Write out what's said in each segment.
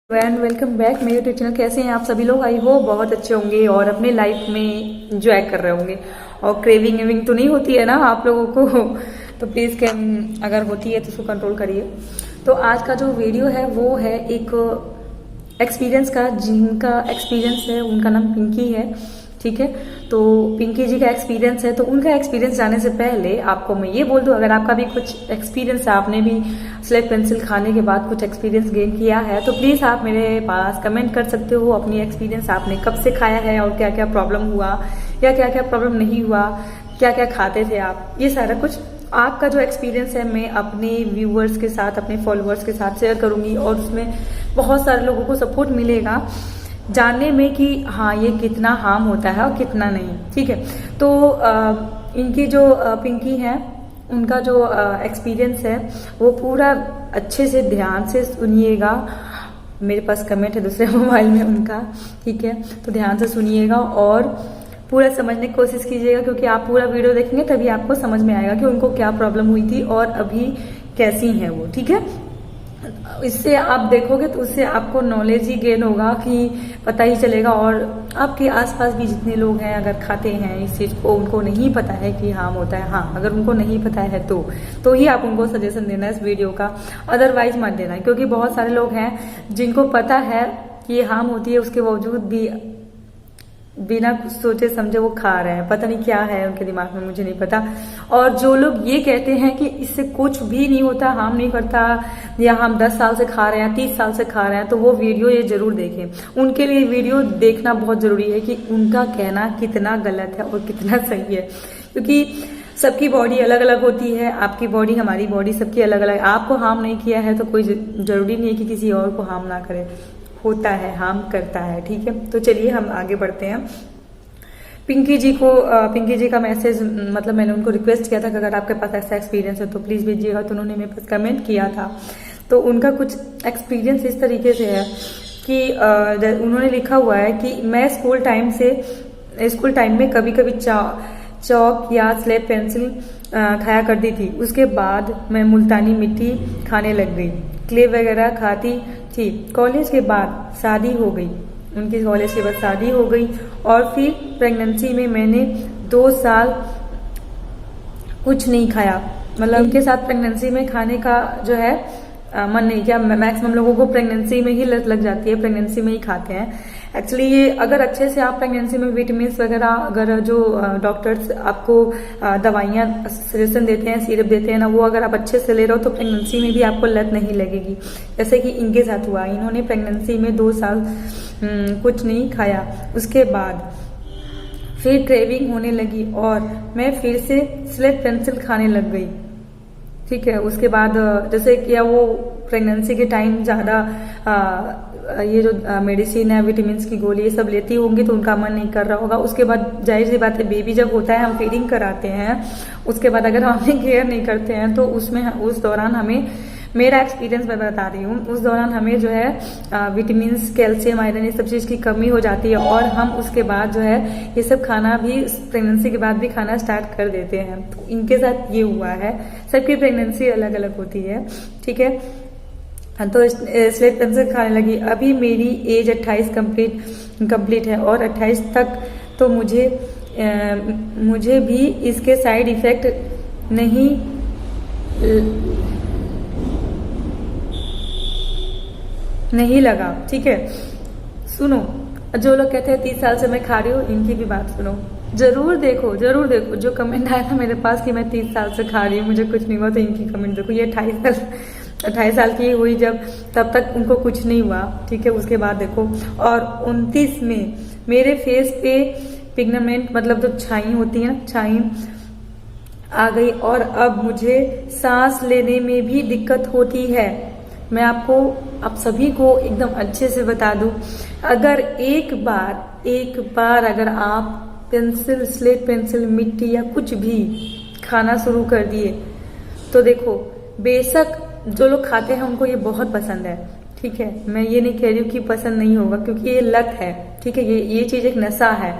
And welcome back मेरे YouTube channel. कैसे हैं आप सभी लोग? आई हो बहुत अच्छे होंगे और अपने लाइफ में इंजॉय कर रहे होंगे। और क्रेविंग वेविंग तो नहीं होती है ना आप लोगों को? तो प्लीज अगर होती है तो उसको कंट्रोल करिए। तो आज का जो वीडियो है वो है एक एक्सपीरियंस का, जिनका एक्सपीरियंस है उनका नाम पिंकी है, ठीक है। तो पिंकी जी का एक्सपीरियंस है, तो उनका एक्सपीरियंस जाने से पहले आपको मैं ये बोल दूं, अगर आपका भी कुछ एक्सपीरियंस है, आपने भी स्लेट पेंसिल खाने के बाद कुछ एक्सपीरियंस गेन किया है, तो प्लीज आप मेरे पास कमेंट कर सकते हो अपनी एक्सपीरियंस। आपने कब से खाया है और क्या क्या प्रॉब्लम हुआ या क्या क्या प्रॉब्लम नहीं हुआ, क्या क्या खाते थे आप, ये सारा कुछ आपका जो एक्सपीरियंस है मैं अपने व्यूअर्स के साथ, अपने फॉलोअर्स के साथ शेयर करूंगी। और उसमें बहुत सारे लोगों को सपोर्ट मिलेगा जानने में कि हाँ ये कितना हार्म होता है और कितना नहीं, ठीक है। तो इनकी जो पिंकी है, उनका जो एक्सपीरियंस है वो पूरा अच्छे से ध्यान से सुनिएगा। मेरे पास कमेंट है दूसरे मोबाइल में उनका, ठीक है। तो ध्यान से सुनिएगा और पूरा समझने की कोशिश कीजिएगा, क्योंकि आप पूरा वीडियो देखेंगे तभी आपको समझ में आएगा कि उनको क्या प्रॉब्लम हुई थी और अभी कैसी हैं वो, ठीक है। इससे आप देखोगे तो उससे आपको नॉलेज ही गेन होगा कि पता ही चलेगा। और आपके आसपास भी जितने लोग हैं अगर खाते हैं इस चीज को, उनको नहीं पता है कि हार्म होता है, हाँ अगर उनको नहीं पता है तो ही आप उनको सजेशन देना इस वीडियो का, अदरवाइज मत देना। क्योंकि बहुत सारे लोग हैं जिनको पता है कि ये हार्म होती है, उसके बावजूद भी बिना कुछ सोचे समझे वो खा रहे हैं। पता नहीं क्या है उनके दिमाग में, मुझे नहीं पता। और जो लोग ये कहते हैं कि इससे कुछ भी नहीं होता, हार्म नहीं करता, या हम 10 साल से खा रहे हैं, 30 साल से खा रहे हैं, तो वो वीडियो ये जरूर देखें। उनके लिए वीडियो देखना बहुत जरूरी है कि उनका कहना कितना गलत है और कितना सही है। क्योंकि सबकी बॉडी अलग अलग होती है, आपकी बॉडी, हमारी बॉडी, सबकी अलग अलग। आपको हार्म नहीं किया है तो कोई जरूरी नहीं है कि किसी और को हार्म ना करे। होता है, हार्म करता है, ठीक है। तो चलिए हम आगे बढ़ते हैं। पिंकी जी का मैसेज, मतलब मैंने उनको रिक्वेस्ट किया था कि अगर आपके पास ऐसा एक्सपीरियंस है तो प्लीज भेजिएगा। तो उन्होंने मेरे पास कमेंट किया था। तो उनका कुछ एक्सपीरियंस इस तरीके से है कि उन्होंने लिखा हुआ है कि मैं स्कूल टाइम में कभी कभी चौक या स्लेट पेंसिल खाया करती थी। उसके बाद मैं मुल्तानी मिट्टी खाने लग गई, क्ले वगैरह खाती थी। कॉलेज के बाद शादी हो गई, उनकी कॉलेज के बाद शादी हो गई। और फिर प्रेगनेंसी में मैंने 2 साल कुछ नहीं खाया। मतलब उनके साथ प्रेगनेंसी में खाने का जो है मन नहीं किया। मैक्सिमम लोगों को प्रेगनेंसी में ही लत लग जाती है, प्रेगनेंसी में ही खाते हैं। एक्चुअली ये अगर अच्छे से आप प्रेगनेंसी में विटामिन वगैरह, अगर जो डॉक्टर्स आपको दवाइयाँ सजेशन देते हैं, सिरप देते हैं ना, वो अगर आप अच्छे से ले रहे हो तो प्रेगनेंसी में भी आपको लत नहीं लगेगी। जैसे कि इनके साथ हुआ, इन्होंने प्रेगनेंसी में 2 साल कुछ नहीं खाया। उसके बाद फिर क्रेविंग होने लगी और मैं फिर से स्लेट पेंसिल खाने लग गई, ठीक है। उसके बाद जैसे कि वो प्रेगनेंसी के टाइम ज्यादा ये जो मेडिसिन है, विटामिन की गोली, ये सब लेती होंगी तो उनका मन नहीं कर रहा होगा। उसके बाद जाहिर सी बात है, बेबी जब होता है हम फीडिंग कराते हैं, उसके बाद अगर हम अपनी केयर नहीं करते हैं तो उस दौरान हमें, मेरा एक्सपीरियंस मैं बता रही हूँ, उस दौरान हमें जो है विटामिन, कैल्शियम, आयरन, ये सब चीज की कमी हो जाती है। और हम उसके बाद जो है ये सब खाना भी प्रेगनेंसी के बाद भी खाना स्टार्ट कर देते हैं। तो इनके साथ ये हुआ है। सबकी प्रेगनेंसी अलग अलग होती है, ठीक है। तो स्लेट पेंसिल खाने लगी। अभी मेरी एज 28 कंप्लीट है और 28 तक तो मुझे भी इसके साइड इफेक्ट नहीं लगा, ठीक है। सुनो, जो लोग कहते हैं 30 साल से मैं खा रही हूँ, इनकी भी बात सुनो। जरूर देखो जो कमेंट आया था मेरे पास कि मैं 30 साल से खा रही हूँ, मुझे कुछ नहीं हुआ, तो इनकी कमेंट देखो। ये 28 साल की हुई जब, तब तक उनको कुछ नहीं हुआ, ठीक है। उसके बाद देखो, और 29 में मेरे फेस पे पिगमेंट, मतलब जो छाई होती है ना, छाई आ गई और अब मुझे सांस लेने में भी दिक्कत होती है। मैं आप सभी को एकदम अच्छे से बता दूं, अगर एक बार अगर आप स्लेट पेंसिल, मिट्टी या कुछ भी खाना शुरू कर दिए तो देखो, बेशक जो लोग खाते हैं उनको ये बहुत पसंद है, ठीक है। मैं ये नहीं कह रही हूँ कि पसंद नहीं होगा, क्योंकि ये लत है, ठीक है। ये चीज एक नशा है,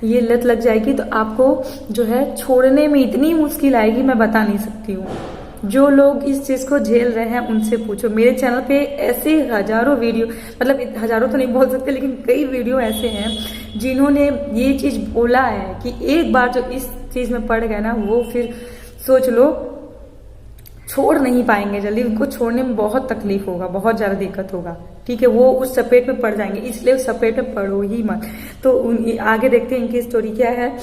ये लत लग जाएगी तो आपको जो है छोड़ने में इतनी मुश्किल आएगी, मैं बता नहीं सकती हूँ। जो लोग इस चीज को झेल रहे हैं उनसे पूछो। मेरे चैनल पे ऐसे हजारों वीडियो, मतलब हजारों तो नहीं बोल सकते, लेकिन कई वीडियो ऐसे हैं जिन्होंने ये चीज बोला है कि एक बार जो इस चीज में पड़ गए ना, वो फिर सोच लो छोड़ नहीं पाएंगे जल्दी। उनको छोड़ने में बहुत तकलीफ होगा, बहुत ज्यादा दिक्कत होगा, ठीक है। वो उस चपेट में पड़ जाएंगे, इसलिए उस चपेट में पड़ो ही मत। तो आगे देखते हैं इनकी स्टोरी क्या है।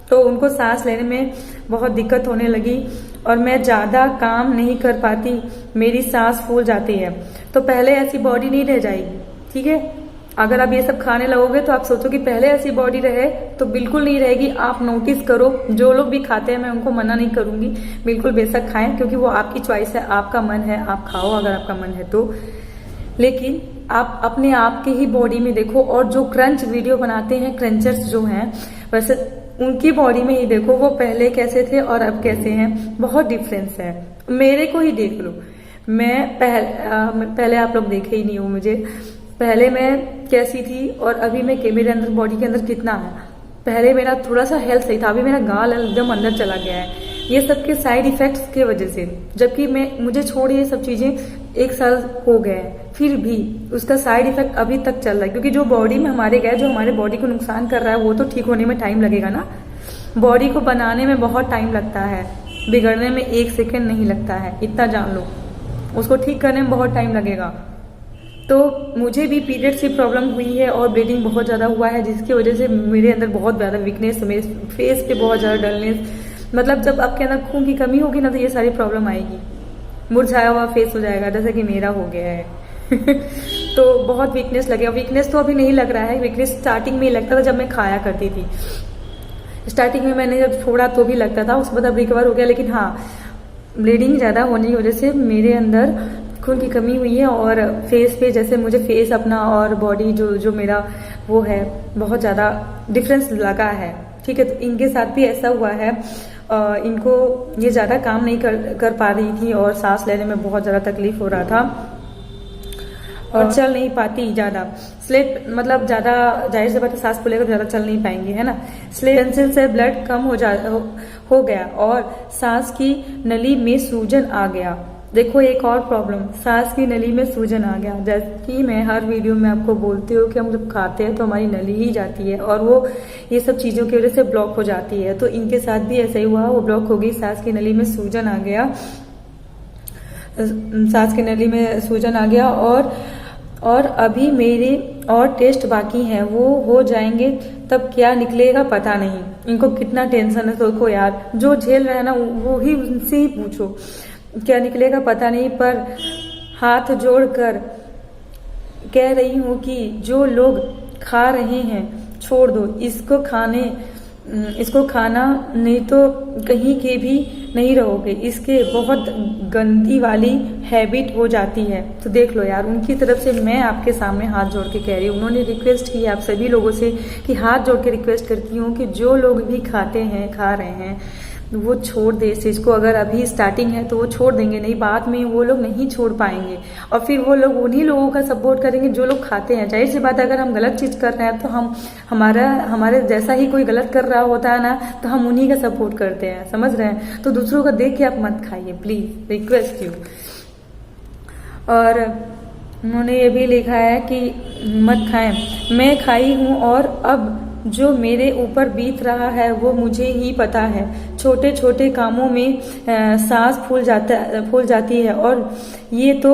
तो उनको सांस लेने में बहुत दिक्कत होने लगी और मैं ज्यादा काम नहीं कर पाती, मेरी सांस फूल जाती है। तो पहले ऐसी बॉडी नहीं रह जाएगी, ठीक है। अगर आप ये सब खाने लगोगे तो आप सोचो कि पहले ऐसी बॉडी रहे, तो बिल्कुल नहीं रहेगी। आप नोटिस करो, जो लोग भी खाते हैं, मैं उनको मना नहीं करूंगी, बिल्कुल बेशक खाएं, क्योंकि वो आपकी चॉइस है, आपका मन है, आप खाओ अगर आपका मन है तो। लेकिन आप अपने आप के ही बॉडी में देखो, और जो क्रंच वीडियो बनाते हैं, क्रंचर्स जो हैं, वैसे उनकी बॉडी में ही देखो, वो पहले कैसे थे और अब कैसे हैं, बहुत डिफरेंस है। मेरे को ही देख लो, मैं पहले आप लोग देखे ही नहीं हो मुझे, पहले मैं कैसी थी और अभी मैं मेरे अंदर बॉडी के अंदर कितना है। पहले मेरा थोड़ा सा हेल्थ सही था, अभी मेरा गाल एकदम अंदर चला गया है। ये सब के साइड इफेक्ट्स की वजह से, जबकि मुझे छोड़ ये सब चीजें 1 साल हो गए हैं, फिर भी उसका साइड इफेक्ट अभी तक चल रहा है। क्योंकि जो बॉडी में हमारे गए, जो हमारे बॉडी को नुकसान कर रहा है, वो तो ठीक होने में टाइम लगेगा ना। बॉडी को बनाने में बहुत टाइम लगता है, बिगड़ने में 1 सेकेंड नहीं लगता है, इतना जान लो। उसको ठीक करने में बहुत टाइम लगेगा। तो मुझे भी पीरियड्स की प्रॉब्लम हुई है और ब्लीडिंग बहुत ज़्यादा हुआ है, जिसकी वजह से मेरे अंदर बहुत ज़्यादा वीकनेस, मेरे फेस पे बहुत ज़्यादा डलनेस, मतलब जब आपके अंदर खून की कमी होगी ना, तो ये सारी प्रॉब्लम आएगी। मुरझाया हुआ फेस हो जाएगा, जैसे कि मेरा हो गया है। तो बहुत वीकनेस लगेगा। वीकनेस तो अभी नहीं लग रहा है, वीकनेस स्टार्टिंग में ही लगता था जब मैं खाया करती थी। स्टार्टिंग में मैंने जब छोड़ा तो भी लगता था, उसके बाद अब रिकवर हो गया। लेकिन हाँ, ब्लीडिंग ज़्यादा होने की वजह से मेरे अंदर खून की कमी हुई है, और फेस पे, जैसे मुझे फेस अपना और बॉडी जो मेरा वो है, बहुत ज़्यादा डिफरेंस लगा है, ठीक है। तो इनके साथ भी ऐसा हुआ है। इनको ये ज़्यादा काम नहीं कर पा रही थी और सांस लेने में बहुत ज़्यादा तकलीफ हो रहा था और चल नहीं पाती ज़्यादा। स्लेट मतलब ज़्यादा, जाहिर सी बात है, सांस फूलेगा तो ज़्यादा चल नहीं पाएंगे, है ना। स्लेट से ब्लड कम हो गया और सांस की नली में सूजन आ गया। देखो एक और प्रॉब्लम, सांस की नली में सूजन आ गया। जैसे कि मैं हर वीडियो में आपको बोलती हूँ कि हम जब खाते हैं तो हमारी नली ही जाती है और वो ये सब चीज़ों की वजह से ब्लॉक हो जाती है। तो इनके साथ भी ऐसा ही हुआ, वो ब्लॉक हो गई, सांस की नली में सूजन आ गया, सांस की नली में सूजन आ गया। और अभी मेरे और टेस्ट बाकी हैं, वो हो जाएंगे तब क्या निकलेगा पता नहीं। इनको कितना टेंशन है, सोचो यार, जो झेल रहे हैं ना वो ही उनसे ही पूछो, क्या निकलेगा पता नहीं। पर हाथ जोड़कर कह रही हूँ कि जो लोग खा रहे हैं छोड़ दो, इसको खाना नहीं तो कहीं के भी नहीं रहोगे। इसके बहुत गंदी वाली हैबिट हो जाती है। तो देख लो यार, उनकी तरफ से मैं आपके सामने हाथ जोड़ के कह रही हूँ। उन्होंने रिक्वेस्ट की आप सभी लोगों से कि हाथ जोड़ के रिक्वेस्ट करती हूँ कि जो लोग भी खाते हैं, खा रहे हैं, वो छोड़ दे इस चीज़ को। अगर अभी स्टार्टिंग है तो वो छोड़ देंगे, नहीं बाद में वो लोग नहीं छोड़ पाएंगे। और फिर वो लोग उन्हीं लोगों का सपोर्ट करेंगे जो लोग खाते हैं। जाहिर सी बात है, अगर हम गलत चीज़ कर रहे हैं तो हमारे जैसा ही कोई गलत कर रहा होता है ना, तो हम उन्हीं का सपोर्ट करते हैं, समझ रहे हैं। तो दूसरों का देख के आप मत खाइए, प्लीज रिक्वेस्ट यू। और उन्होंने ये भी लिखा है कि मत खाएं, मैं खाई हूँ और अब जो मेरे ऊपर बीत रहा है वो मुझे ही पता है। छोटे छोटे कामों में सांस फूल जाती है और ये तो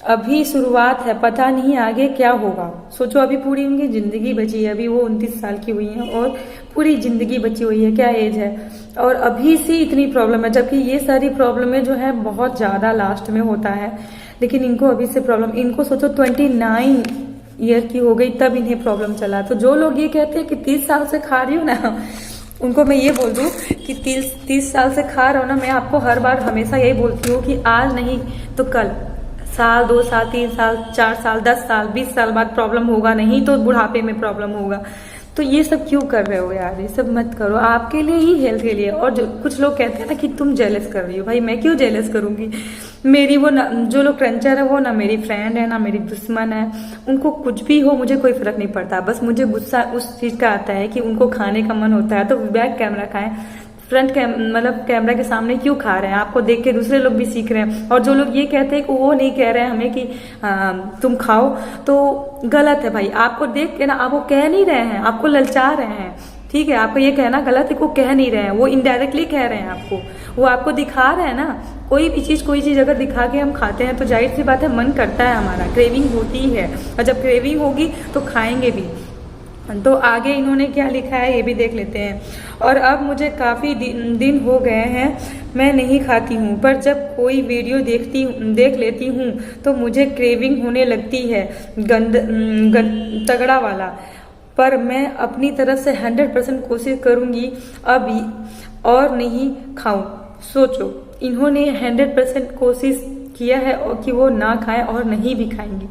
अभी शुरुआत है, पता नहीं आगे क्या होगा। सोचो, अभी पूरी उनकी जिंदगी बची है, अभी वो 29 साल की हुई हैं और पूरी जिंदगी बची हुई है, क्या एज है, और अभी से इतनी प्रॉब्लम है। जबकि ये सारी प्रॉब्लमें जो है बहुत ज्यादा लास्ट में होता है, लेकिन इनको अभी से प्रॉब्लम, इनको सोचो 29 ईयर की हो गई तब इन्हें प्रॉब्लम चला। तो जो लोग ये कहते हैं कि 30 साल से खा रही हूँ ना, उनको मैं ये बोल दूं कि 30 साल से खा रहा हूँ ना, मैं आपको हर बार हमेशा यही बोलती हूँ कि आज नहीं तो कल, साल, 2 साल, 3 साल, 4 साल, 10 साल, 20 साल बाद प्रॉब्लम होगा, नहीं तो बुढ़ापे में प्रॉब्लम होगा। तो ये सब क्यों कर रहे हो यार, ये सब मत करो, आपके लिए ही, हेल्थ के लिए। और जो कुछ लोग कहते हैं ना कि तुम जेलस कर रही हो, भाई मैं क्यों जेलस करूंगी। मेरी वो ना, जो लोग क्रंचर है वो ना मेरी फ्रेंड है ना मेरी दुश्मन है, उनको कुछ भी हो मुझे कोई फर्क नहीं पड़ता। बस मुझे गुस्सा उस चीज का आता है कि उनको खाने का मन होता है तो बैक कैमरा खाएं, फ्रंट मतलब कैमरा के सामने क्यों खा रहे हैं? आपको देख के दूसरे लोग भी सीख रहे हैं। और जो लोग ये कहते हैं कि वो नहीं कह रहे हैं हमें कि तुम खाओ, तो गलत है भाई। आपको देख के ना, आप वो कह नहीं रहे हैं, आपको ललचा रहे हैं, ठीक है? आपको ये कहना गलत है, वो कह नहीं रहे हैं, वो इनडायरेक्टली कह रहे हैं आपको, वो आपको दिखा रहे हैं ना। कोई चीज अगर दिखा के हम खाते हैं तो जाहिर सी बात है मन करता है, हमारा क्रेविंग होती है, और जब क्रेविंग होगी तो खाएंगे भी। तो आगे इन्होंने क्या लिखा है ये भी देख लेते हैं। और अब मुझे काफी दिन हो गए हैं मैं नहीं खाती हूँ, पर जब कोई वीडियो देख लेती हूँ तो मुझे क्रेविंग होने लगती है, तगड़ा वाला। पर मैं अपनी तरफ से 100% कोशिश करूंगी अब और नहीं खाऊं। सोचो, इन्होंने 100% कोशिश किया है कि वो ना खाएं और नहीं भी खाएंगी।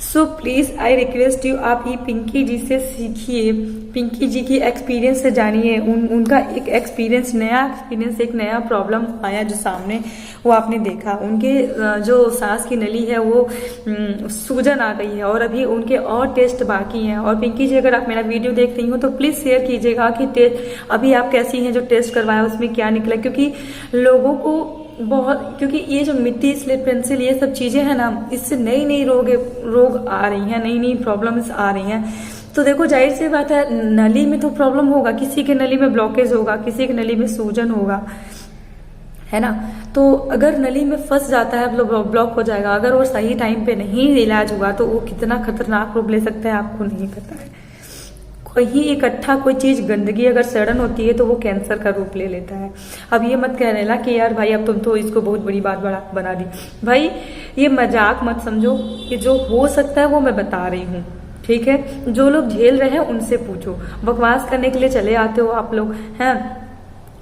So please I request you, आप ये पिंकी जी से सीखिए, पिंकी जी की एक्सपीरियंस से जानिए। उनका एक एक्सपीरियंस, नया एक्सपीरियंस, एक नया प्रॉब्लम आया जो सामने, वो आपने देखा। उनके जो सांस की नली है वो सूजन आ गई है, और अभी उनके और टेस्ट बाकी हैं। और पिंकी जी, अगर आप मेरा वीडियो देख रही हो तो प्लीज शेयर कीजिएगा कि अभी आप कैसी हैं, जो टेस्ट करवाया उसमें क्या निकला। क्योंकि लोगों को बहुत, क्योंकि ये जो मिट्टी, स्लेट पेंसिल, ये सब चीजें हैं ना, इससे नई रोग आ रही हैं, नई प्रॉब्लम्स आ रही हैं। तो देखो, जाहिर सी बात है, नली में तो प्रॉब्लम होगा, किसी के नली में ब्लॉकेज होगा, किसी के नली में सूजन होगा, है ना। तो अगर नली में फंस जाता है, ब्लॉक हो जाएगा। अगर वो सही टाइम पे नहीं इलाज हुआ तो वो कितना खतरनाक रूप ले सकता है आपको नहीं पता है। कहीं इकट्ठा कोई चीज, गंदगी अगर सड़न होती है तो वो कैंसर का रूप ले लेता है। अब ये मत कहने ला कि यार भाई अब तुम तो इसको बहुत बड़ी बात बना दी। भाई ये मजाक मत समझो, कि जो हो सकता है वो मैं बता रही हूँ, ठीक है? जो लोग झेल रहे हैं उनसे पूछो। बकवास करने के लिए चले आते हो आप लोग, हैं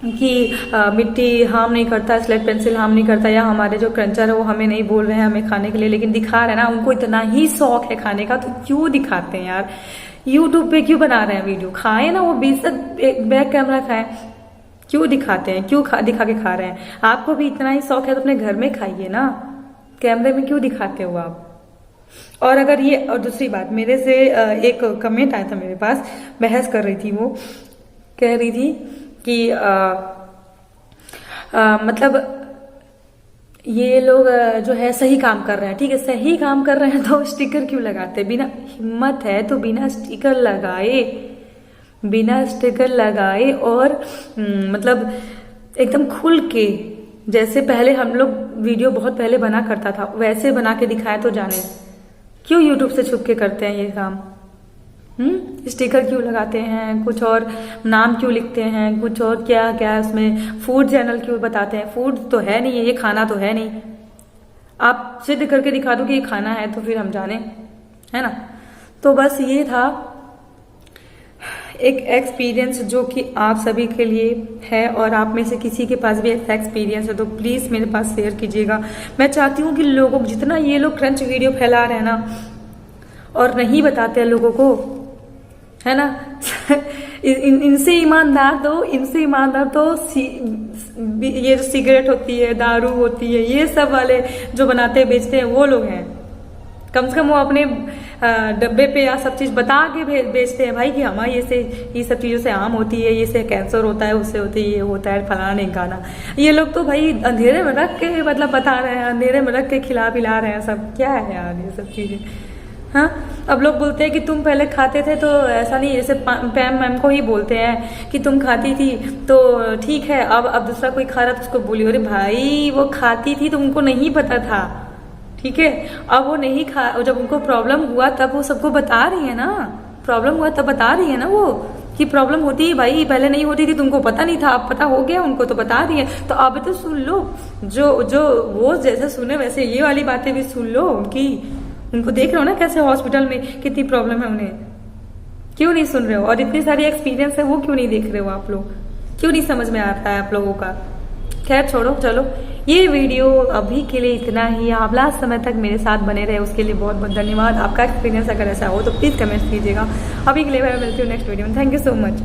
कि मिट्टी हार्म नहीं करता, स्लेट पेंसिल हार्म नहीं करता, या हमारे जो क्रंचर है वो हमें नहीं बोल रहे हैं हमें खाने के लिए, लेकिन दिखा रहे हैं ना। उनको इतना ही शौक है खाने का, तो क्यों दिखाते हैं यार? यूट्यूब पे क्यों बना रहे हैं वीडियो? खाए ना वो, 20 बैक कैमरा खाए, क्यों दिखाते हैं? क्यों दिखा के खा रहे हैं? आपको भी इतना ही शौक है तो अपने घर में खाइए ना, कैमरे में क्यों दिखाते हो आप? और अगर ये, और दूसरी बात, मेरे से एक कमेंट आया था मेरे पास, बहस कर रही थी, वो कह रही थी कि मतलब ये लोग जो है सही काम कर रहे हैं, ठीक है, सही काम कर रहे हैं तो स्टिकर क्यों लगाते? बिना हिम्मत है तो बिना स्टिकर लगाए और मतलब एकदम खुल के, जैसे पहले हम लोग वीडियो बहुत पहले बना करता था वैसे बना के दिखाए तो जाने। क्यों यूट्यूब से छुप के करते हैं ये काम? स्टिकर क्यों लगाते हैं? कुछ और नाम क्यों लिखते हैं? कुछ और क्या क्या उसमें फूड चैनल क्यों बताते हैं? फूड तो है नहीं, ये खाना तो है नहीं। आप सिद्ध करके दिखा दो कि ये खाना है तो फिर हम जाने, है ना। तो बस ये था एक एक्सपीरियंस जो कि आप सभी के लिए है, और आप में से किसी के पास भी ऐसा एक्सपीरियंस है तो प्लीज मेरे पास शेयर कीजिएगा। मैं चाहती हूँ कि लोगों, जितना ये लोग क्रंच वीडियो फैला रहे हैं ना और नहीं बताते हैं लोगों को, है ना, इनसे ईमानदार तो ये जो सिगरेट होती है, दारू होती है, ये सब वाले जो बनाते बेचते हैं वो लोग हैं। कम से कम वो अपने डब्बे पे या सब चीज बता के बेचते हैं भाई कि हमारे ये सब चीजों से आम होती है, ये से कैंसर होता है, उससे होती है, ये होता है, फलाना नहीं गाना। ये लोग तो भाई अंधेरे में रख के मतलब बता रहे हैं, अंधेरे में रख के खिला पिला रहे हैं सब। क्या है यार ये सब चीजें? हाँ, अब लोग बोलते हैं कि तुम पहले खाते थे तो ऐसा नहीं, जैसे पैम मैम को ही बोलते हैं कि तुम खाती थी तो ठीक है, अब दूसरा कोई खा रहा तो उसको बोलिए। अरे भाई वो खाती थी तो उनको नहीं पता था, ठीक है। अब वो नहीं खा, जब उनको प्रॉब्लम हुआ तब वो सबको बता रही है ना, प्रॉब्लम हुआ तब बता रही है ना वो कि प्रॉब्लम होती है भाई, पहले नहीं होती थी, तुमको पता नहीं था, अब पता हो गया उनको तो बता रही है। तो अब तो सुन लो, जो वो जैसे सुने वैसे ये वाली बातें भी सुन लो उनको देख रहे हो ना कैसे हॉस्पिटल में कितनी प्रॉब्लम है उन्हें, क्यों नहीं सुन रहे हो? और इतनी सारी एक्सपीरियंस है वो क्यों नहीं देख रहे हो आप लोग? क्यों नहीं समझ में आता है आप लोगों का? खैर छोड़ो, चलो ये वीडियो अभी के लिए इतना ही। आप लास्ट समय तक मेरे साथ बने रहे उसके लिए बहुत बहुत धन्यवाद। आपका एक्सपीरियंस अगर ऐसा हो तो प्लीज कमेंट कीजिएगा। अभी के लिए मैं मिलती हूँ नेक्स्ट वीडियो में। Thank you so much.